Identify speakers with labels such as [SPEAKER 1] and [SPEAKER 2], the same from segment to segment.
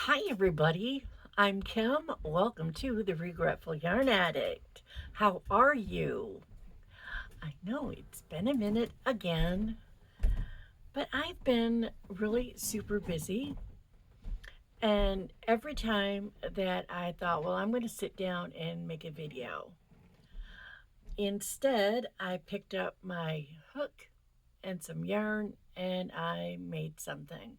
[SPEAKER 1] Hi, everybody. I'm Kim. Welcome to the Regretful Yarn Addict. How are you? I know it's been a minute again, but I've been really super busy. And every time that I thought, well, I'm going to sit down and make a video, instead, I picked up my hook and some yarn and I made something.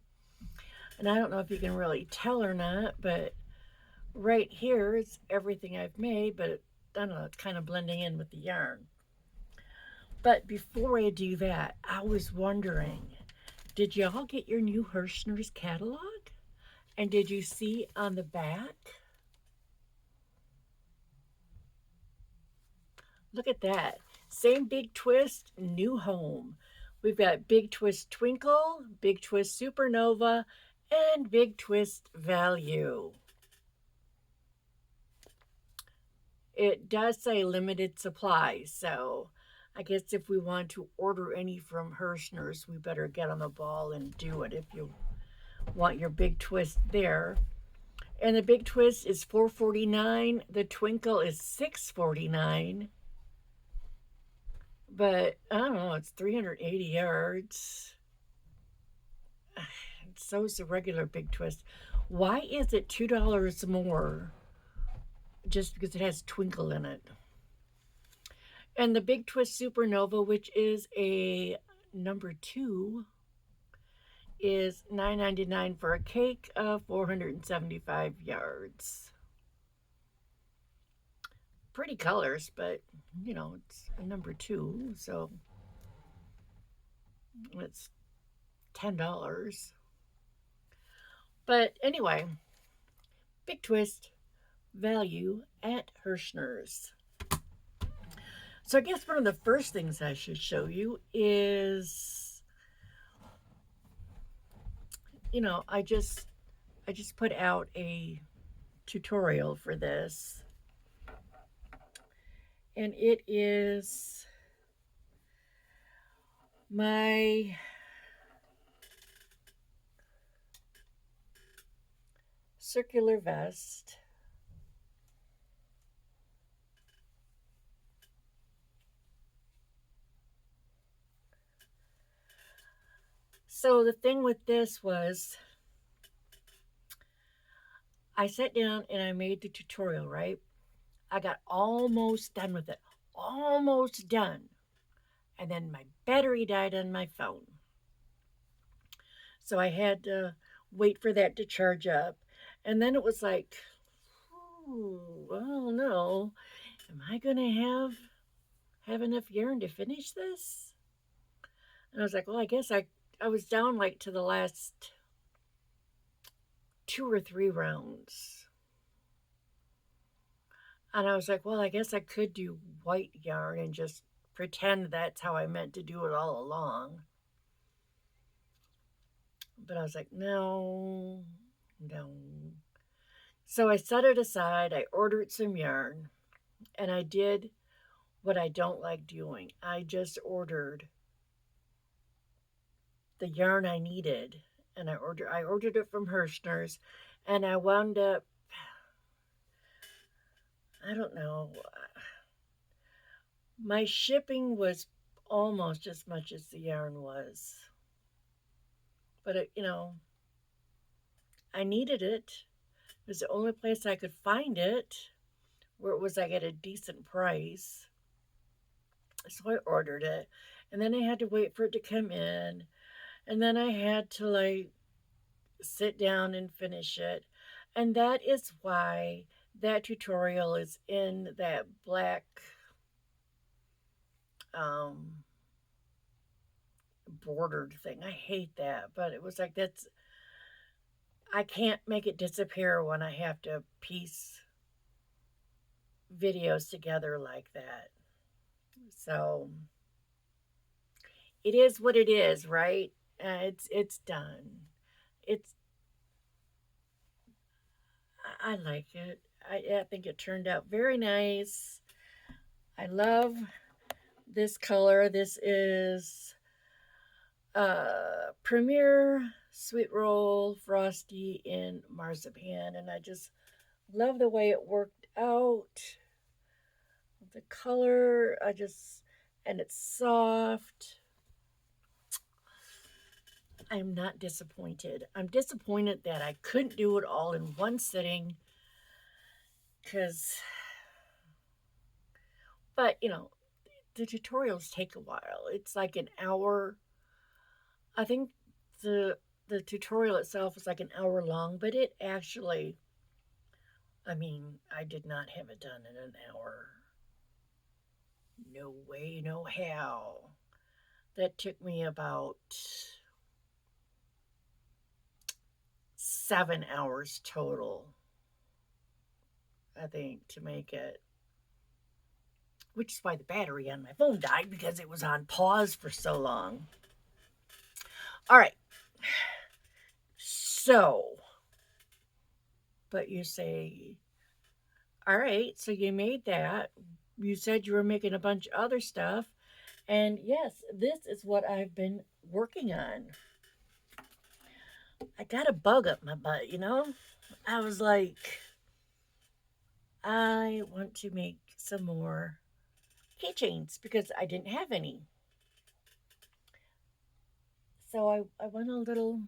[SPEAKER 1] And I don't know if you can really tell or not, but right here is everything I've made, but I don't know, it's kind of blending in with the yarn. But before I do that, I was wondering, did y'all get your new Hirschner's catalog? And did you see on the back? Look at that. Same Big Twist, new home. We've got Big Twist Twinkle, Big Twist Supernova, and Big Twist Value. It does say limited supply, so I guess if we want to order any from Hirschner's, we better get on the ball and do it if you want your big twist there. And the big twist is $4.49. The twinkle is $6.49. But I don't know, it's 380 yards. So is the regular big twist. Why is it $2 more just because it has twinkle in it? And the Big Twist Supernova, which is a number 2, is $9.99 for a cake of 475 yards. Pretty colors, but you know, it's a number 2, so it's $10. But anyway, Big Twist value at Hirschner's. So I guess one of the first things I should show you is, I just put out a tutorial for this, and it is my circular vest. So the thing with this was, I sat down and I made the tutorial, right? I got almost done with it. Almost done. And then my battery died on my phone. So I had to wait for that to charge up. And then it was like, well, no. Am I going to have enough yarn to finish this? And I was like, well, I guess I was down like to the last 2 or 3 rounds. And I was like, well, I guess I could do white yarn and just pretend that's how I meant to do it all along. But I was like, no. So I set it aside. I ordered some yarn, and I did what I don't like doing. I just ordered the yarn I needed, and I ordered it from Hirschner's, and I wound up, I don't know, my shipping was almost as much as the yarn was. But I needed it. It was the only place I could find it where it was like at a decent price. So I ordered it, and then I had to wait for it to come in, and then I had to like sit down and finish it. And that is why that tutorial is in that black bordered thing. I hate that, but it was like, I can't make it disappear when I have to piece videos together like that. So it is what it is, right? It's done. It's I like it. I think it turned out very nice. I love this color. This is Premier Sweet Roll Frosty in Marzipan, and I just love the way it worked out. The color, and it's soft. I'm not disappointed. I'm disappointed that I couldn't do it all in one sitting, because, but the tutorials take a while. It's like an hour. I think the tutorial itself is like an hour long, but it actually, I mean, I did not have it done in an hour. No way, no how. That took me about 7 hours total, I think, to make it. Which is why the battery on my phone died, because it was on pause for so long. All right. So, but you say, all right, so you made that. You said you were making a bunch of other stuff. And yes, this is what I've been working on. I got a bug up my butt, I was like, I want to make some more keychains because I didn't have any. So I went a little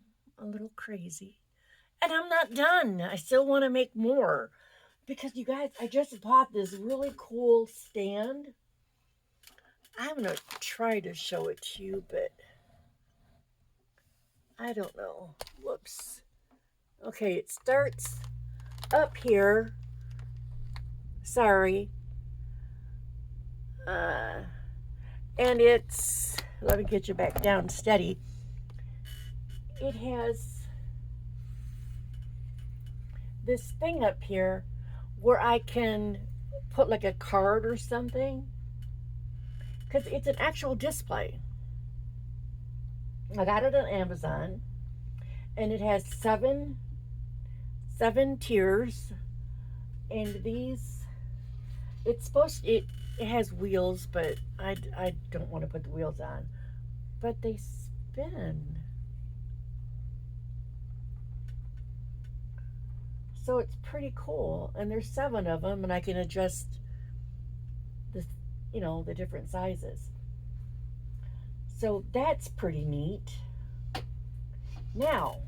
[SPEAKER 1] crazy. And I'm not done. I still want to make more. Because you guys, I just bought this really cool stand. I'm going to try to show it to you, but I don't know. Whoops. Okay, it starts up here. Sorry. And it's, let me get you back down steady. It has this thing up here where I can put like a card or something, because it's an actual display. I got it on Amazon, and it has seven tiers, and these, it's supposed to, it has wheels, but I don't want to put the wheels on, but they spin. So it's pretty cool, and there's 7 of them, and I can adjust the different sizes. So that's pretty neat. Now,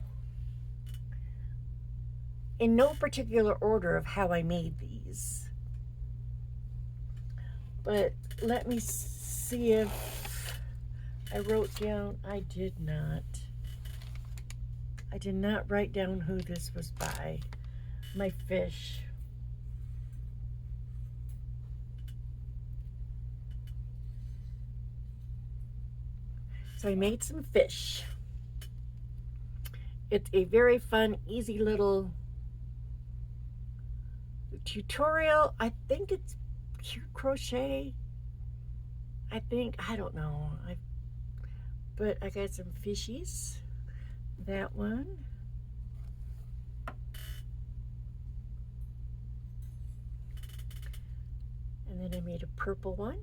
[SPEAKER 1] in no particular order of how I made these, but let me see if I wrote down. I did not write down who this was by. My fish. So I made some fish. It's a very fun, easy little tutorial. I think it's crochet. I don't know. But I got some fishies. That one. And then I made a purple one.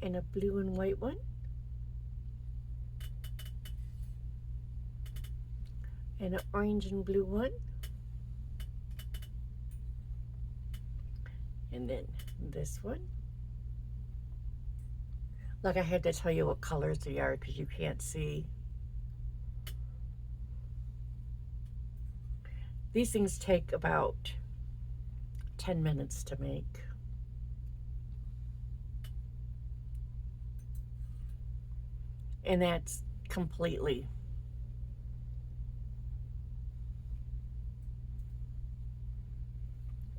[SPEAKER 1] And a blue and white one. And an orange and blue one. And then this one. Look, I had to tell you what colors they are because you can't see. These things take about 10 minutes to make. And that's completely.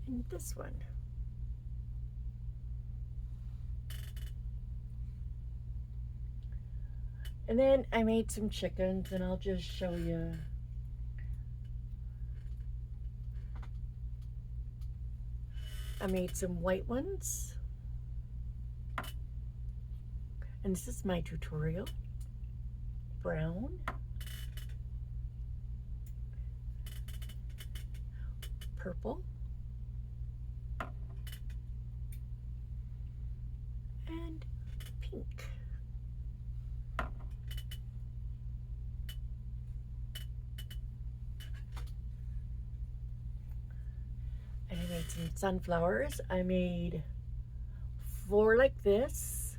[SPEAKER 1] And this one. And then I made some chickens, and I'll just show you. I made some white ones. And this is my tutorial. Brown. Purple. some sunflowers. I made 4 like this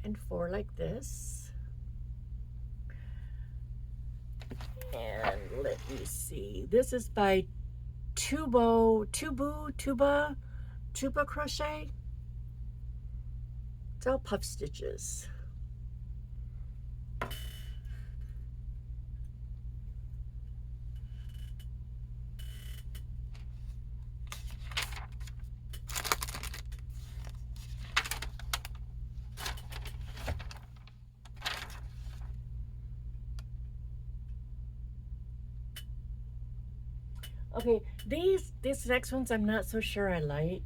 [SPEAKER 1] and 4 like this. And let me see. This is by Tuba Crochet. It's all puff stitches. Okay, these next ones I'm not so sure I like.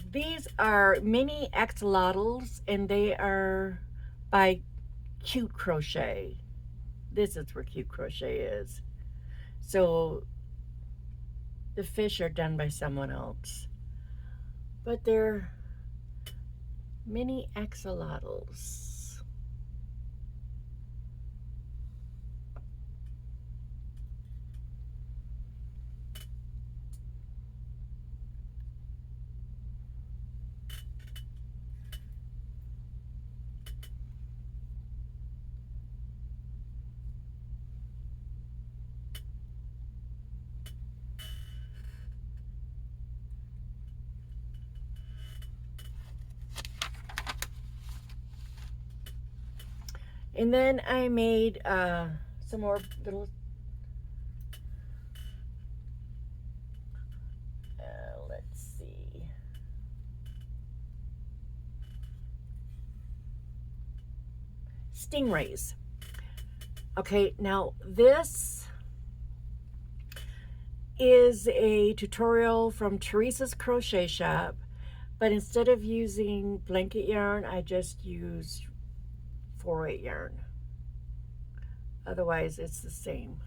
[SPEAKER 1] These are mini axolotls, and they are by Cute Crochet. This is where Cute Crochet is. So the fish are done by someone else. But they're mini axolotls. And then I made some more little, let's see. Stingrays. Okay, now this is a tutorial from Teresa's Crochet Shop, but instead of using blanket yarn, I just used 4/8 yarn. Otherwise, it's the same.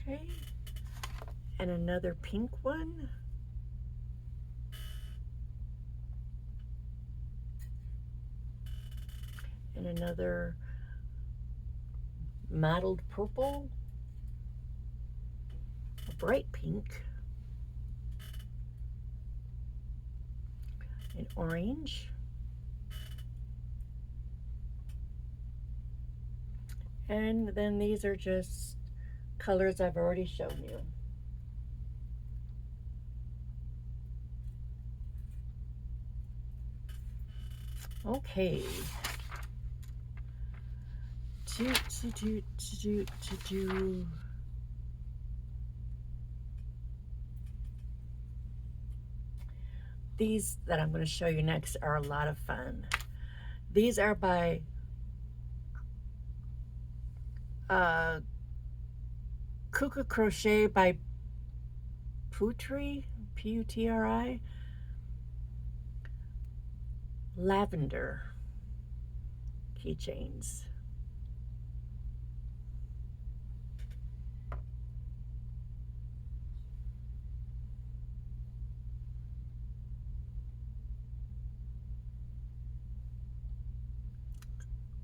[SPEAKER 1] Okay, and another pink one. And another mottled purple, a bright pink, an orange, and then these are just colors I've already shown you. Okay. These that I'm going to show you next are a lot of fun. These are by Kuka Crochet by Putri, P-U-T-R-I. Lavender keychains.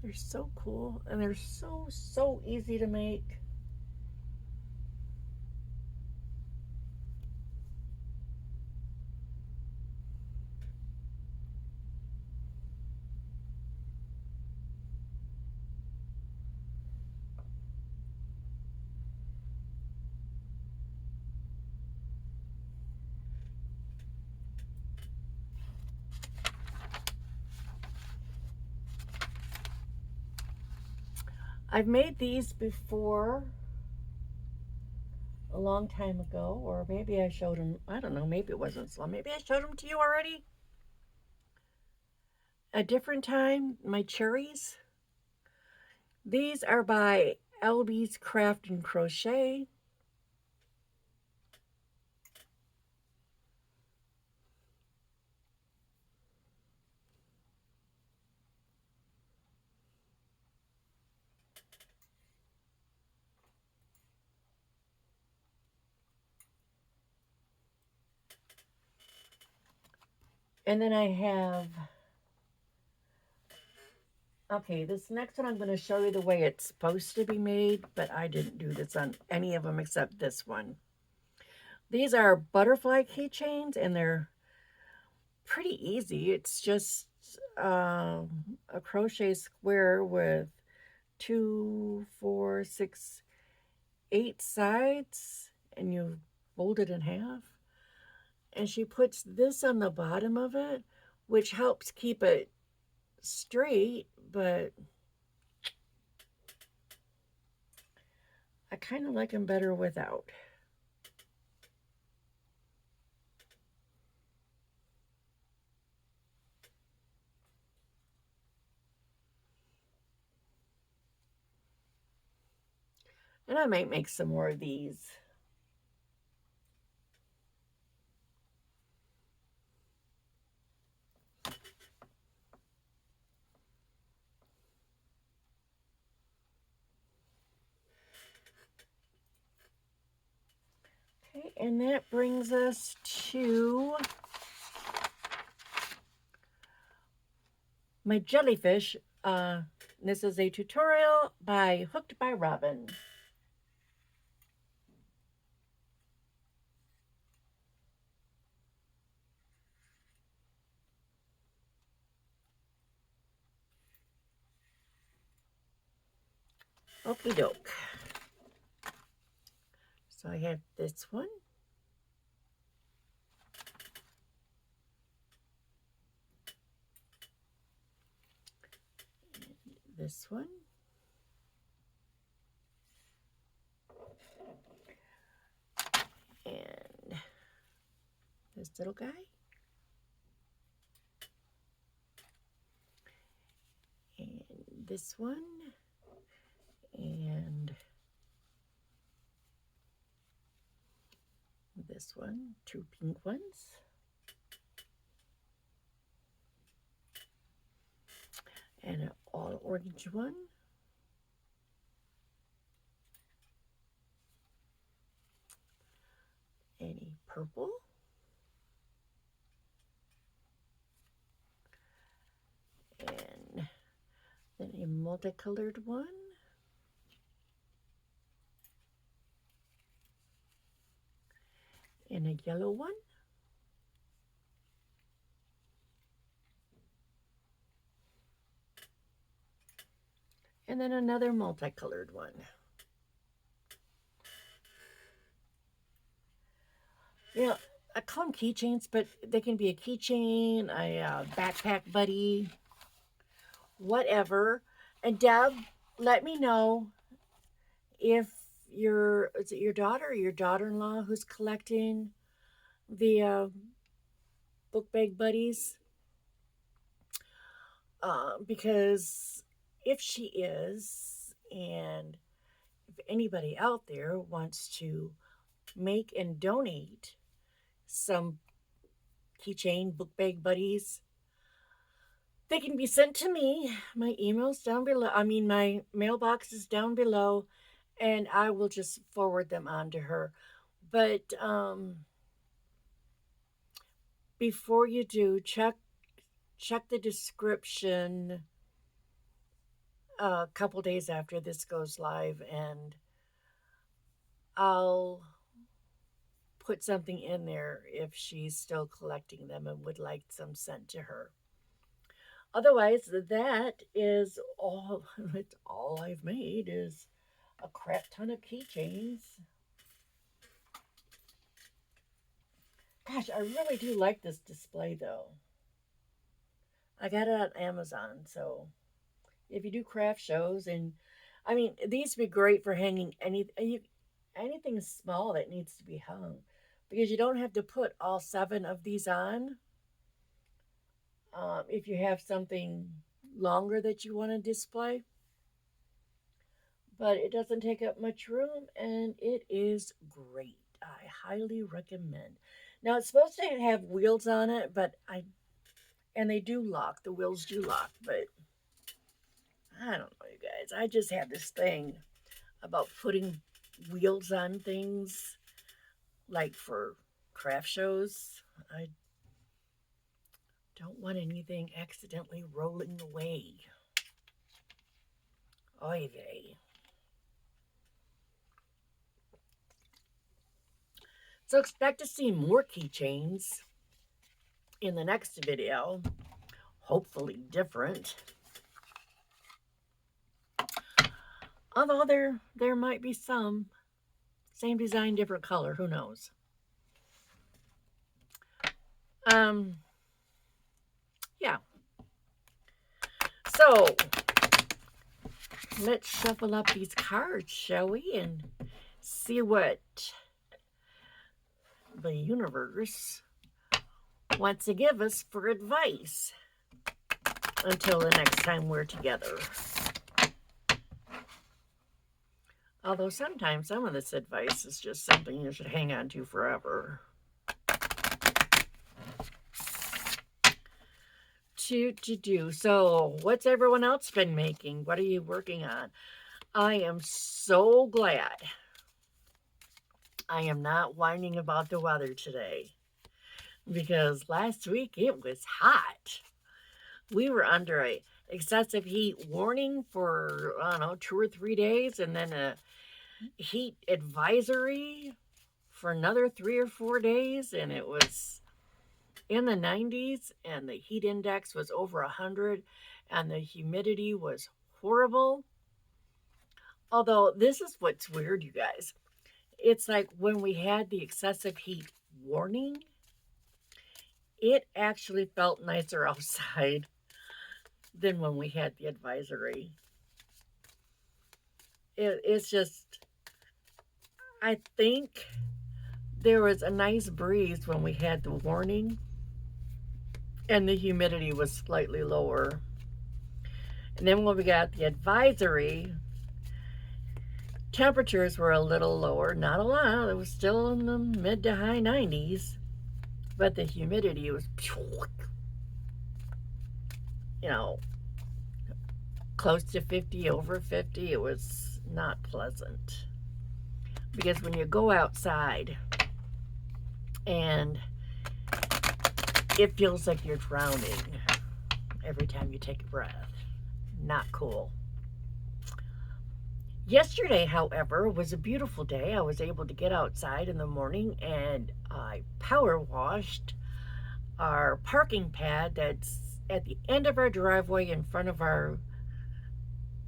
[SPEAKER 1] They're so cool, and they're so easy to make. I've made these before a long time ago, or maybe I showed them, I don't know, maybe it wasn't slow. Maybe I showed them to you already. A different time, my cherries. These are by LB's Craft and Crochet. And then I have, okay, this next one I'm going to show you the way it's supposed to be made, but I didn't do this on any of them except this one. These are butterfly keychains, and they're pretty easy. It's just a crochet square with 2, 4, 6, 8 sides, and you fold it in half. And she puts this on the bottom of it, which helps keep it straight, but I kind of like them better without. And I might make some more of these. Okay, and that brings us to my jellyfish. This is a tutorial by Hooked by Robin. Okie doke. So I have this one. This one. And this little guy. And this one. And this one. 2 pink ones. And an all orange one. And a purple. And then a multicolored one. And a yellow one. And then another multicolored one. You know, I call them keychains, but they can be a keychain, a backpack buddy, whatever. And Deb, let me know if is it your daughter or your daughter-in-law who's collecting the book bag buddies? Because if she is, and if anybody out there wants to make and donate some keychain book bag buddies, they can be sent to me. My email's down below. I mean, my mailbox is down below, and I will just forward them on to her. But before you do, check the description a couple days after this goes live, and I'll put something in there if she's still collecting them and would like some sent to her. Otherwise, that is all. It's all I've made is a crap ton of keychains. Gosh, I really do like this display though. I got it on Amazon, so if you do craft shows, and I mean, these would be great for hanging anything small that needs to be hung, because you don't have to put all 7 of these on. if you have something longer that you want to display. But it doesn't take up much room and it is great. I highly recommend. Now it's supposed to have wheels on it, but and they do lock. The wheels do lock, but I don't know, you guys. I just have this thing about putting wheels on things, like for craft shows. I don't want anything accidentally rolling away. Oy vey. So expect to see more keychains in the next video. Hopefully different. Although there might be some. Same design, different color. Who knows? Yeah. So let's shuffle up these cards, shall we? And see what the universe wants to give us for advice until the next time we're together. Although sometimes some of this advice is just something you should hang on to forever. So what's everyone else been making? What are you working on? I am so glad I am not whining about the weather today, because last week it was hot. We were under a excessive heat warning for, I don't know, 2 or 3 days, and then a heat advisory for another 3 or 4 days, and it was in the 90s, and the heat index was over 100, and the humidity was horrible. Although this is what's weird, you guys. It's like when we had the excessive heat warning, it actually felt nicer outside than when we had the advisory. It's just, I think there was a nice breeze when we had the warning, and the humidity was slightly lower. And then when we got the advisory, temperatures were a little lower, not a lot. It was still in the mid to high 90s, but the humidity was, close to 50, over 50. It was not pleasant. Because when you go outside and it feels like you're drowning every time you take a breath, not cool. Yesterday, however, was a beautiful day. I was able to get outside in the morning and I power washed our parking pad that's at the end of our driveway in front of our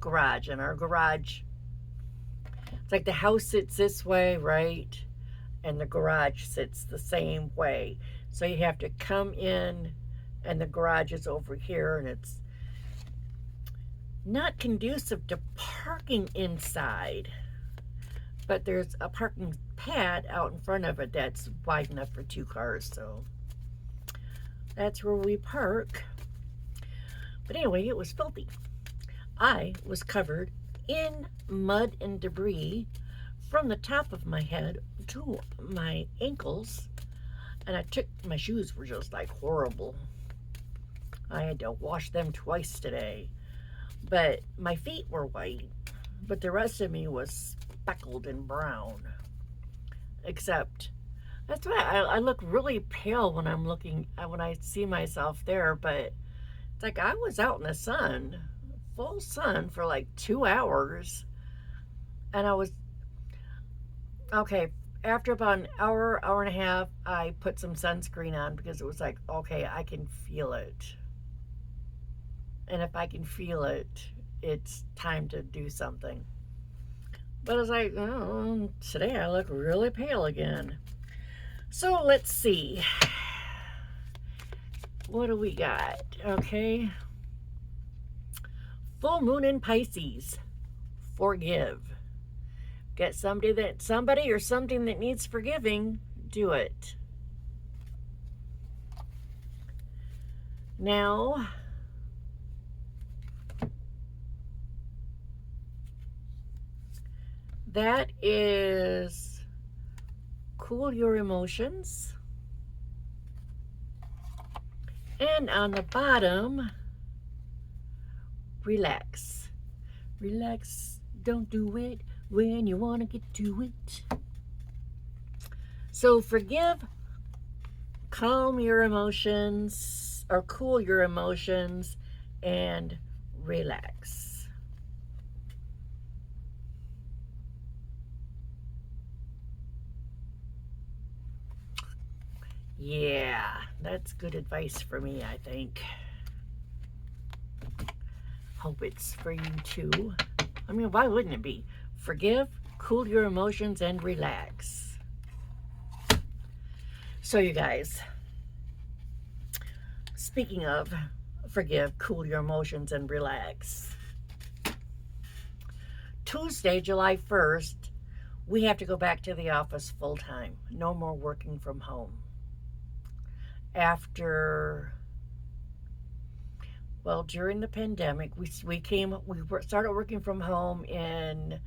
[SPEAKER 1] garage. And our garage, it's like the house sits this way, right? And the garage sits the same way. So you have to come in and the garage is over here, and it's not conducive to parking inside, but there's a parking pad out in front of it that's wide enough for 2 cars, so that's where we park. But anyway, it was filthy. I was covered in mud and debris from the top of my head to my ankles, and my shoes were just like horrible. I had to wash them twice today. But my feet were white, but the rest of me was speckled and brown. Except, that's why I look really pale when when I see myself there, but it's like I was out in the sun, full sun, for like 2 hours. And I was, okay, after about an hour, hour and a half, I put some sunscreen on because it was like, okay, I can feel it. And if I can feel it, it's time to do something. But I was like, oh, today I look really pale again. So let's see. What do we got? Okay. Full moon in Pisces. Forgive. Get somebody or something that needs forgiving. Do it. Now, that is cool your emotions. And on the bottom, relax. Relax, don't do it when you want to get to it. So forgive, calm your emotions, or cool your emotions, and relax. Yeah, that's good advice for me, I think. Hope it's for you too. I mean, why wouldn't it be? Forgive, cool your emotions, and relax. So you guys, speaking of forgive, cool your emotions, and relax. Tuesday, July 1st, we have to go back to the office full time. No more working from home. During the pandemic, we started working from home in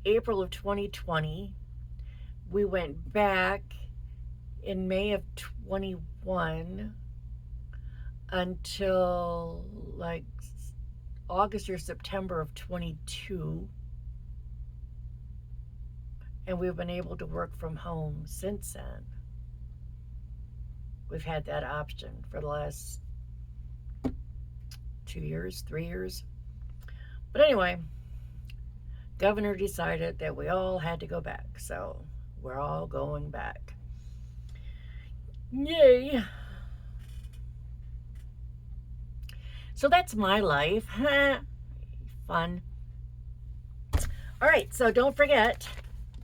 [SPEAKER 1] April of 2020. We went back in May of 21 until like August or September of 22. And we've been able to work from home since then. We've had that option for the last 2 years, 3 years. But anyway, governor decided that we all had to go back. So we're all going back. Yay. So that's my life. Fun. All right, so don't forget,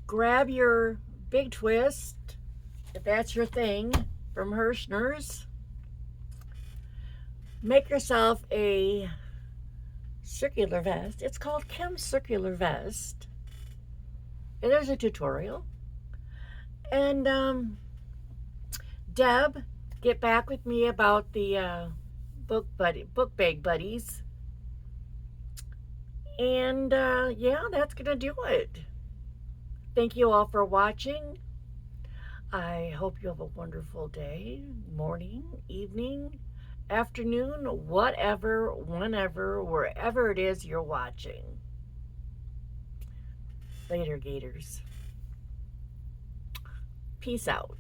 [SPEAKER 1] grab your big twist, if that's your thing, from Hirschner's. Make yourself a circular vest. It's called Kim's Circular Vest. And there's a tutorial. And Deb, get back with me about the book bag buddies. And yeah, that's gonna do it. Thank you all for watching. I hope you have a wonderful day, morning, evening, afternoon, whatever, whenever, wherever it is you're watching. Later, Gators. Peace out.